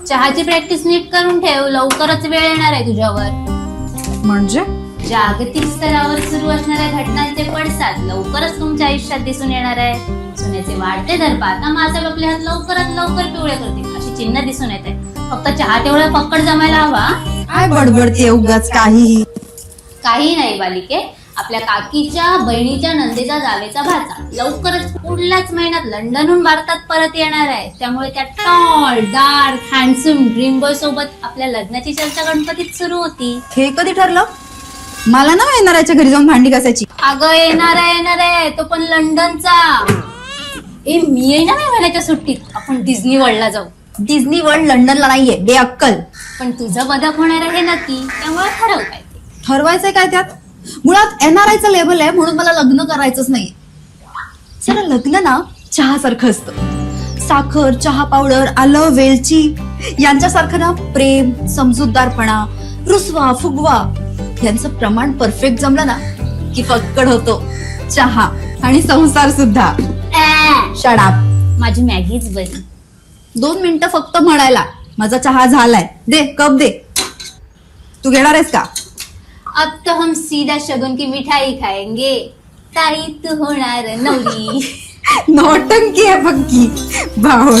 चहाची प्रॅक्टिस नीट करून ठेव, लवकरच वेळ येणार आहे तुझ्यावर. म्हणजे जागतिक स्तरावर सुरू असणाऱ्या घटनांचे पडसाद लवकरच तुमच्या आयुष्यात दिसून येणार आहे. सोन्याचे वाढते दर पाहता माझे आपले हात लवकरात लवकर पिवळे करतील अशी चिन्ह दिसून येत आहे. फक्त चहा तेवढा पक्कड जमायला हवा. काय बडबडते उगाच काहीही. काही नाही बालिके, आपल्या काकीच्या बहिणीच्या नंदेचा जावेचा भाचा लवकरच पुढल्याच महिन्यात लंडनहून भारतात परत येणार आहे. त्यामुळे त्या tall dark handsome dream boy सोबत आपल्या लग्नाची चर्चा गणपतीत सुरू होती. हे कधी ठरलं? मला ना येणाऱ्याच्या घरी जाऊन भांडी घासायची. अगं येणार आहे तो पण लंडनचा. मी येणार आहे महिन्याच्या सुट्टीत, आपण डिझनी वर्ल्डला जाऊ. डिझनी वर्ल्ड लंडनला नाहीये, बेअक्कल. पण तुझं बदक होणार आहे नक्की, त्यामुळे ठरव काय ते. ठरवायचंय काय त्यात? मुळात एनआरआयचं लेवल आहे म्हणून मला लग्न करायचंच नाही. जरा लग्न ना चहासारखं असतं. साखर, चहा पावडर, आलं, वेलची यांच्यासारखं ना प्रेम, समजूतदारपणा, रुसवा फुगवा यांचं प्रमाण परफेक्ट जमलं ना की फक्कड होतो चहा आणि संसार सुद्धा. शडाप. माझी मॅगीच बरी. 2 मिनिटं फक्त म्हणायला माझा चहा झालाय. दे कप दे. तू घेणार आहेस का? अब तो हम सीधा शगुन की मिठाई खाएंगे. ताई तू होणार नवरी. नौटंकी आहे पक्की. बावळ.